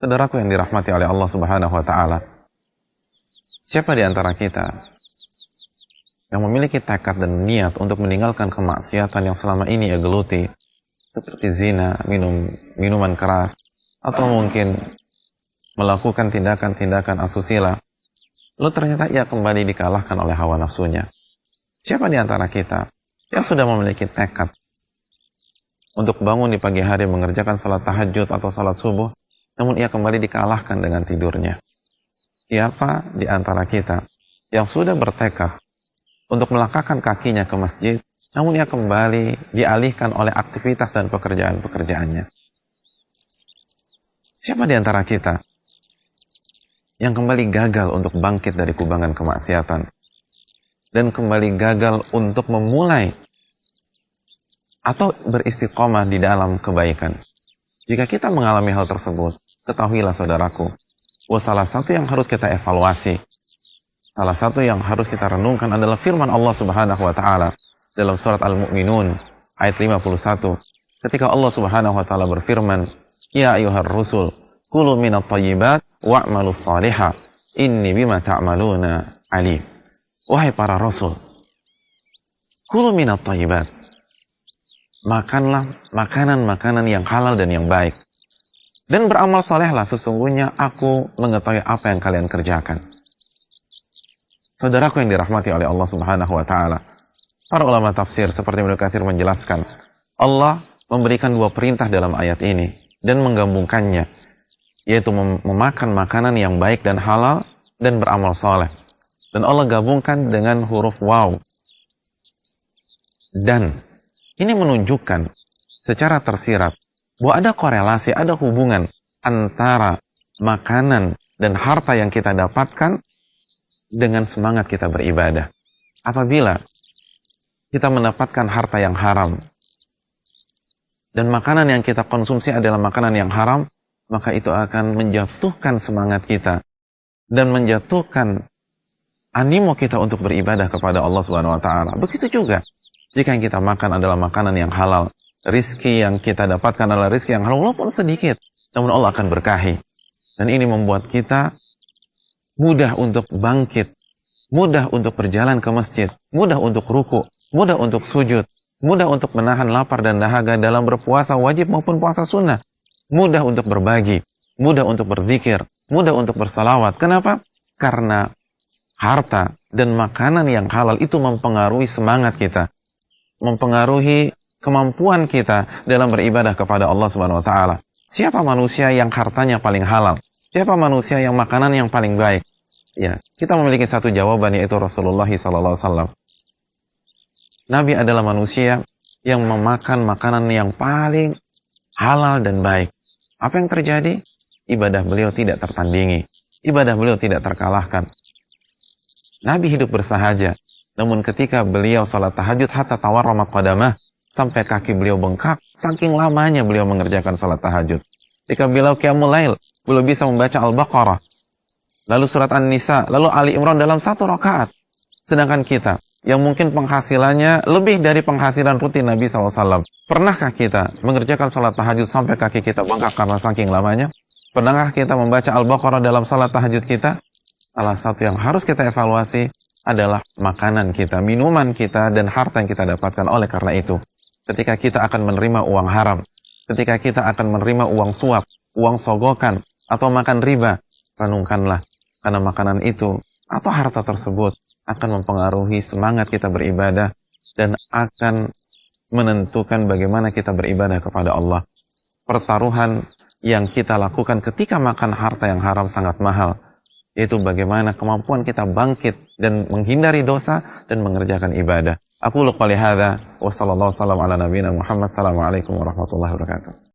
Saudaraku yang dirahmati oleh Allah Subhanahu wa taala. Siapa di antara kita yang memiliki tekad dan niat untuk meninggalkan kemaksiatan yang selama ini ia geluti, seperti zina, minuman keras, atau mungkin melakukan tindakan-tindakan asusila, lalu ternyata ia kembali dikalahkan oleh hawa nafsunya. Siapa di antara kita yang sudah memiliki tekad untuk bangun di pagi hari mengerjakan salat tahajud atau salat subuh, namun ia kembali dikalahkan dengan tidurnya? Siapa di antara kita yang sudah bertekad untuk melangkahkan kakinya ke masjid, namun ia kembali dialihkan oleh aktivitas dan pekerjaan-pekerjaannya? Siapa di antara kita yang kembali gagal untuk bangkit dari kubangan kemaksiatan dan kembali gagal untuk memulai atau beristiqomah di dalam kebaikan? Jika kita mengalami hal tersebut, ketahuilah saudaraku, bahwa salah satu yang harus kita evaluasi, salah satu yang harus kita renungkan adalah firman Allah Subhanahu wa taala dalam surat Al-Mu'minun ayat 51. Ketika Allah Subhanahu wa taala berfirman, "Ya ayyuhar rusul, kulu minat thayyibat wa'malus salihah, inni bima ta'maluna alim." Wahai para rasul, kulu minat thayyibat, makanlah makanan-makanan yang halal dan yang baik, dan beramal salehlah, sesungguhnya aku mengetahui apa yang kalian kerjakan. Saudaraku yang dirahmati oleh Allah Subhanahu wa taala, para ulama tafsir seperti Ibnu Katsir menjelaskan, Allah memberikan dua perintah dalam ayat ini dan menggabungkannya, yaitu memakan makanan yang baik dan halal dan beramal saleh. Dan Allah gabungkan dengan huruf waw. Dan ini menunjukkan secara tersirat bahwa ada korelasi, ada hubungan antara makanan dan harta yang kita dapatkan dengan semangat kita beribadah. Apabila kita mendapatkan harta yang haram dan makanan yang kita konsumsi adalah makanan yang haram, maka itu akan menjatuhkan semangat kita dan menjatuhkan animo kita untuk beribadah kepada Allah Subhanahu wa taala. Begitu juga jika yang kita makan adalah makanan yang halal, rizki yang kita dapatkan adalah rizki yang halal, walaupun sedikit, namun Allah akan berkahi. Dan ini membuat kita mudah untuk bangkit, mudah untuk berjalan ke masjid, mudah untuk ruku, mudah untuk sujud, mudah untuk menahan lapar dan dahaga dalam berpuasa wajib maupun puasa sunnah, mudah untuk berbagi, mudah untuk berzikir, mudah untuk bersalawat. Kenapa? Karena harta dan makanan yang halal itu mempengaruhi semangat kita, mempengaruhi kemampuan kita dalam beribadah kepada Allah Subhanahu wa taala. Siapa manusia yang hartanya paling halal? Siapa manusia yang makanan yang paling baik? Ya, kita memiliki satu jawaban, yaitu Rasulullah SAW. Nabi adalah manusia yang memakan makanan yang paling halal dan baik. Apa yang terjadi? Ibadah beliau tidak tertandingi, ibadah beliau tidak terkalahkan. Nabi hidup bersahaja, namun ketika beliau salat tahajud hatta tawarramat qadamah, sampai kaki beliau bengkak, saking lamanya beliau mengerjakan salat tahajud. Ketika beliau qiyamul lail, beliau bisa membaca Al-Baqarah, lalu surat An-Nisa, lalu Ali Imran dalam satu rakaat. Sedangkan kita, yang mungkin penghasilannya lebih dari penghasilan rutin Nabi SAW, pernahkah kita mengerjakan salat tahajud sampai kaki kita bengkak karena saking lamanya? Pernahkah kita membaca Al-Baqarah dalam salat tahajud kita? Salah satu yang harus kita evaluasi adalah makanan kita, minuman kita, dan harta yang kita dapatkan. Oleh karena itu, ketika kita akan menerima uang haram, ketika kita akan menerima uang suap, uang sogokan, atau makan riba, renungkanlah, karena makanan itu atau harta tersebut akan mempengaruhi semangat kita beribadah dan akan menentukan bagaimana kita beribadah kepada Allah. Pertaruhan yang kita lakukan ketika makan harta yang haram sangat mahal, yaitu bagaimana kemampuan kita bangkit dan menghindari dosa dan mengerjakan ibadah. Aku lupa lihada wa sallallahu ala nabiyina Muhammad. Assalamualaikum warahmatullahi wabarakatuh.